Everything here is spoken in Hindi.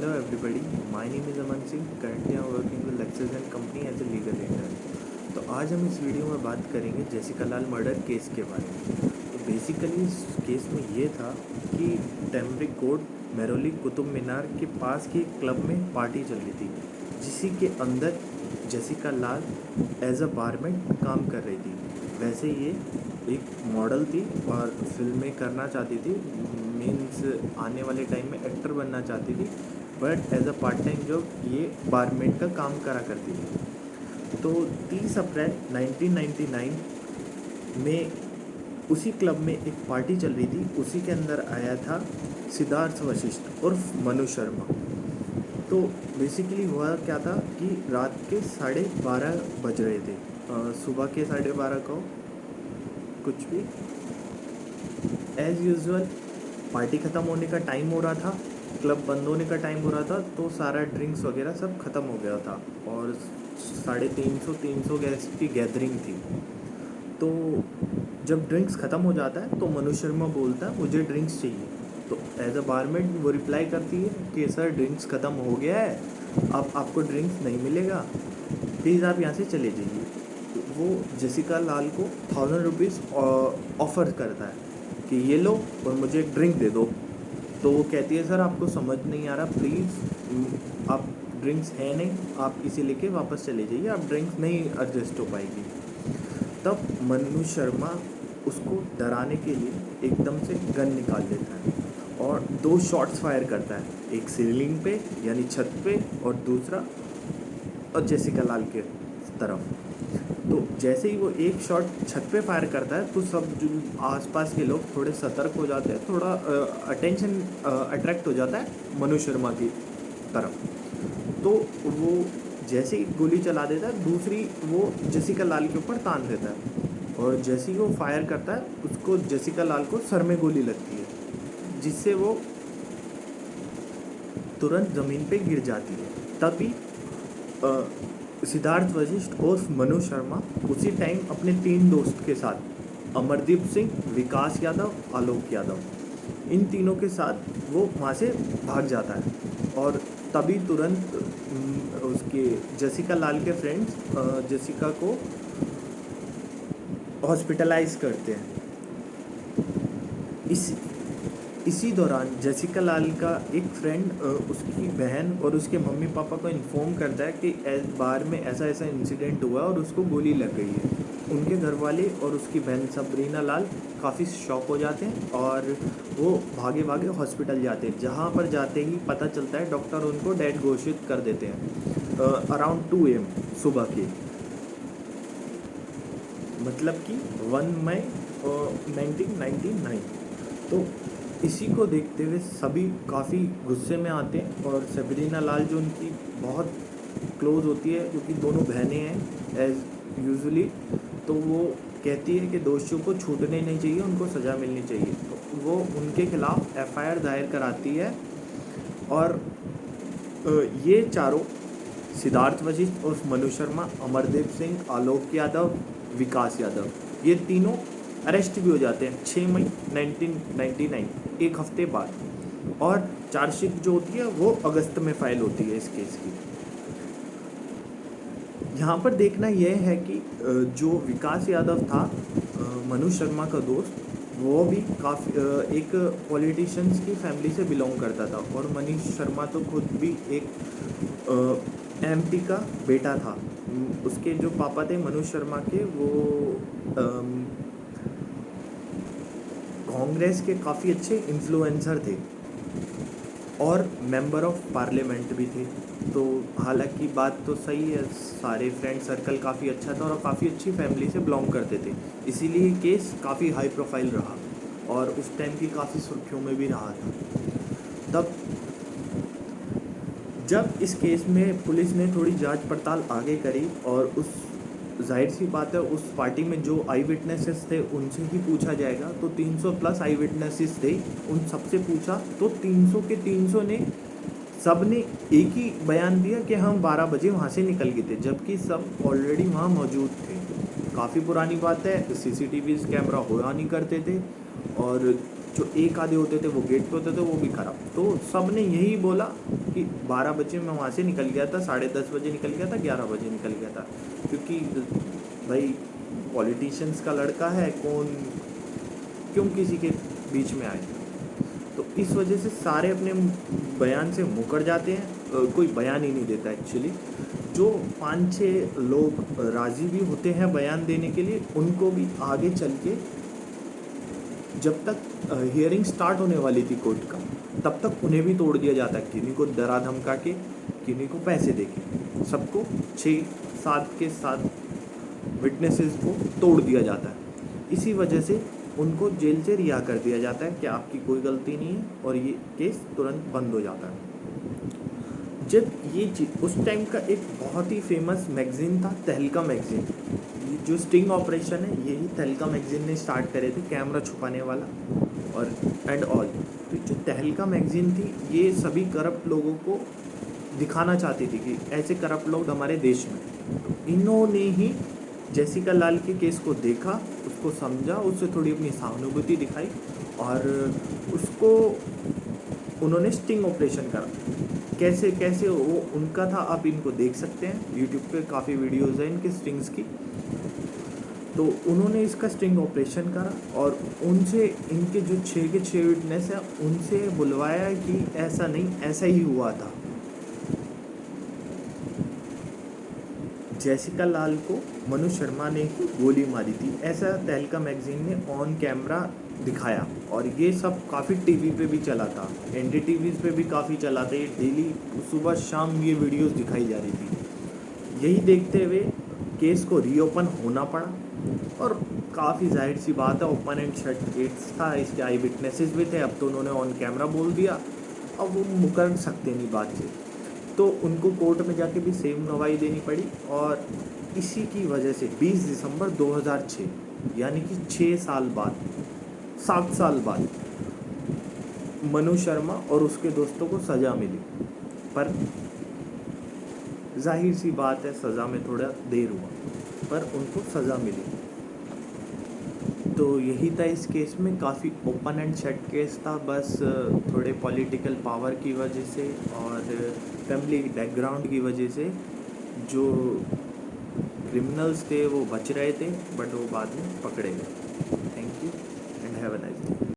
Hello everybody, my name is Aman Singh. Currently I'm working with Lexus and Company as a legal intern. तो आज हम इस वीडियो में बात करेंगे जेसिका लाल मर्डर केस के बारे में। तो बेसिकली इस केस में ये था कि टेम्बरिक कोर्ट मेरोली कुतुब मीनार के पास के क्लब में पार्टी चल रही थी, जिसी के अंदर Jessica Lal as a barman काम कर रही थी। वैसे ये एक मॉडल थी और फिल्में करना चाहती थी, मीन्स आने वाले टाइम में एक्टर बनना चाहती थी, but as a part time job ये बारमेड का काम करा करती थी। तो 30 अप्रैल 1999 में उसी क्लब में एक पार्टी चल रही थी, उसी के अंदर आया था सिद्धार्थ वशिष्ठ उर्फ मनु शर्मा। तो बेसिकली हुआ क्या था कि रात के 12:30 बज रहे थे, सुबह के 12:30 को कुछ भी एज़ यूजुअल पार्टी ख़त्म होने का टाइम हो रहा था, क्लब बंद होने का टाइम हो रहा था, तो सारा ड्रिंक्स वगैरह सब ख़त्म हो गया था और 350 गेस्ट की गैदरिंग थी। तो जब ड्रिंक्स ख़त्म हो जाता है तो मनु शर्मा बोलता है मुझे ड्रिंक्स चाहिए। तो एज अ बारमेड वो रिप्लाई करती है कि सर ड्रिंक्स ख़त्म हो गया है, अब आपको ड्रिंक्स नहीं मिलेगा, प्लीज़ आप यहाँ से चले जाइए। वो जेसिका लाल को 1000 रुपीज़ ऑफ़र करता है कि ये लो और मुझे एक ड्रिंक दे दो। तो वो कहती है सर आपको समझ नहीं आ रहा, प्लीज़ आप ड्रिंक्स है नहीं, आप इसे लेके वापस चले जाइए, आप ड्रिंक्स नहीं एडजस्ट हो पाएगी। तब मनु शर्मा उसको डराने के लिए एकदम से गन निकाल लेता है और 2 शॉट्स फायर करता है, एक सीलिंग पे यानी छत पे और दूसरा और जेसिका लाल के तरफ। तो जैसे ही वो एक शॉट छत पे फायर करता है तो सब जो आसपास के लोग थोड़े सतर्क हो जाते हैं, थोड़ा अटेंशन अट्रैक्ट हो जाता है मनु शर्मा की तरफ। तो वो जैसे ही गोली चला देता है, दूसरी वो जेसिका लाल के ऊपर तान देता है और जैसे ही वो फायर करता है उसको जेसिका लाल को सर में गोली लगती है, जिससे वो तुरंत ज़मीन पे गिर जाती है। तभी सिद्धार्थ वशिष्ठ उर्फ मनु शर्मा उसी टाइम अपने 3 दोस्त के साथ अमरदीप सिंह, विकास यादव, आलोक यादव, इन तीनों के साथ वो वहाँ से भाग जाता है और तभी तुरंत उसके जेसिका लाल के फ्रेंड्स जेसिका को हॉस्पिटलाइज करते हैं। इसी दौरान जेसिका लाल का एक फ्रेंड उसकी बहन और उसके मम्मी पापा को इन्फॉर्म करता है कि बार में ऐसा ऐसा इंसिडेंट हुआ और उसको गोली लग गई है। उनके घर वाले और उसकी बहन सबरीना लाल काफ़ी शॉक हो जाते हैं और वो भागे भागे हॉस्पिटल जाते हैं, जहाँ पर जाते ही पता चलता है डॉक्टर उनको डेड घोषित कर देते हैं अराउंड 2 AM सुबह के, मतलब कि 1 मई 1999। तो इसी को देखते हुए सभी काफ़ी गुस्से में आते हैं और सबरीना लाल जो उनकी बहुत क्लोज होती है, क्योंकि दोनों बहनें हैं एज यूजुअली, तो वो कहती है कि दोषियों को छूटने नहीं चाहिए, उनको सज़ा मिलनी चाहिए। तो वो उनके खिलाफ FIR दायर कराती है और ये चारों सिद्धार्थ वशिष्ठ और मनु शर्मा, अमरदीप सिंह, आलोक यादव, विकास यादव, ये तीनों अरेस्ट भी हो जाते हैं 6 मई 1999, एक हफ्ते बाद। और चार्जशीट जो होती है वो अगस्त में फाइल होती है इस केस की। यहाँ पर देखना यह है कि जो विकास यादव था मनु शर्मा का दोस्त, वो भी काफ़ी एक पॉलिटिशियंस की फैमिली से बिलोंग करता था और मनीष शर्मा तो खुद भी एक MP का बेटा था। उसके जो पापा थे मनु शर्मा के, वो कांग्रेस के काफ़ी अच्छे इन्फ्लुएंसर थे और मेंबर ऑफ पार्लियामेंट भी थे। तो हालांकि बात तो सही है, सारे फ्रेंड सर्कल काफ़ी अच्छा था और काफ़ी अच्छी फैमिली से बिलोंग करते थे, इसीलिए केस काफ़ी हाई प्रोफाइल रहा और उस टाइम की काफ़ी सुर्खियों में भी रहा था। तब जब इस केस में पुलिस ने थोड़ी जांच पड़ताल आगे करी और उस जाहिर सी बात है उस पार्टी में जो आई विटनेसेस थे उनसे ही पूछा जाएगा, तो 300 प्लस आई विटनेसेस थे, उन सबसे पूछा तो 300 के 300 ने सब ने एक ही बयान दिया कि हम 12 बजे वहाँ से निकल गए थे, जबकि सब ऑलरेडी वहाँ मौजूद थे। काफ़ी पुरानी बात है, CCTV कैमरा हुआ नहीं करते थे और जो एक आधे होते थे वो गेट पे होते थे, वो भी खराब। तो सब ने यही बोला कि 12 बजे मैं वहाँ से निकल गया था, 10:30 बजे निकल गया था, 11 बजे निकल गया था, क्योंकि भाई पॉलिटिशियंस का लड़का है, कौन क्यों किसी के बीच में आए। तो इस वजह से सारे अपने बयान से मुकर जाते हैं, कोई बयान ही नहीं देता एक्चुअली। जो 5-6 लोग राज़ी भी होते हैं बयान देने के लिए, उनको भी आगे चल के जब तक हियरिंग स्टार्ट होने वाली थी कोर्ट का, तब तक उन्हें भी तोड़ दिया जाता है, किन्हीं को डरा धमका के, किन्हीं को पैसे दे के, सबको 6-7 के 7 विटनेसेस को तोड़ दिया जाता है। इसी वजह से उनको जेल से रिहा कर दिया जाता है कि आपकी कोई गलती नहीं है, और ये केस तुरंत बंद हो जाता है। जब ये उस टाइम का एक बहुत ही फेमस मैगज़ीन था, तहलका मैगज़ीन। ये जो स्टिंग ऑपरेशन है, यही तहलका मैगज़ीन ने स्टार्ट करे थे, कैमरा छुपाने वाला और एंड ऑल। तो जो तहलका मैगज़ीन थी, ये सभी करप्ट लोगों को दिखाना चाहती थी कि ऐसे करप्ट लोग हमारे देश में। तो इन्होंने ही जेसिका लाल के केस को देखा, उसको समझा, उससे थोड़ी अपनी सहानुभूति दिखाई, और उसको उन्होंने स्टिंग ऑपरेशन करा। कैसे कैसे वो उनका था, आप इनको देख सकते हैं यूट्यूब पे, काफ़ी वीडियोज़ हैं इनके स्टिंग्स की। तो उन्होंने इसका स्टिंग ऑपरेशन करा, और उनसे इनके जो 6 के 6 विटनेस हैं, उनसे बुलवाया कि ऐसा नहीं, ऐसा ही हुआ था। जेसिका लाल को मनु शर्मा ने ही गोली मारी थी, ऐसा तहलका मैगज़ीन ने ऑन कैमरा दिखाया। और ये सब काफ़ी टीवी पे भी चला था, एनडीटीवी पे भी काफ़ी चला था, ये डेली सुबह शाम ये वीडियोस दिखाई जा रही थी। यही देखते हुए केस को रीओपन होना पड़ा, और काफ़ी जाहिर सी बात है, ओपन एंड शट केस था, इसके आई विटनेसेस भी थे। अब तो उन्होंने ऑन कैमरा बोल दिया, अब वो मुकर सकते नहीं बात से, तो उनको कोर्ट में जाके भी सेम गवाही देनी पड़ी। और इसी की वजह से 20 दिसंबर 2006, यानी कि 6 साल बाद, 7 साल बाद, मनु शर्मा और उसके दोस्तों को सज़ा मिली। पर जाहिर सी बात है, सज़ा में थोड़ा देर हुआ, पर उनको सज़ा मिली। तो यही था इस केस में, काफ़ी ओपन एंड शट केस था, बस थोड़े पॉलिटिकल पावर की वजह से और फैमिली बैकग्राउंड की वजह से जो क्रिमिनल्स थे वो बच रहे थे, बट वो बाद में पकड़े गए।